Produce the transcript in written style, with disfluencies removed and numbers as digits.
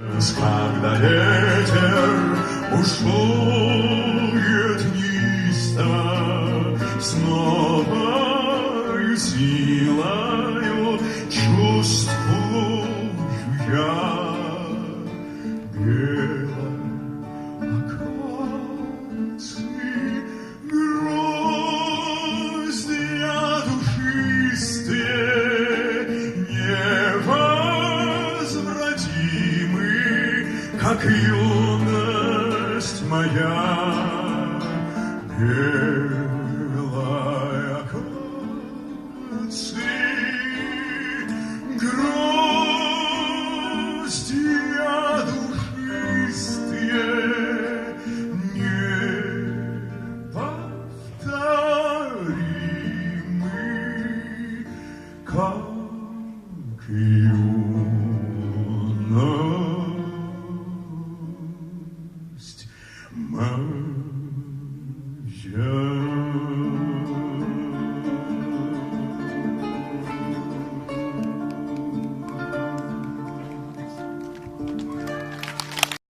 Когда ветер бушует неистово, с новою силою чувствую я белой акации гроздья душистые, невозвратимы, как юность моя, белая акация, гроздья душистые, неповторимы, как юность моя.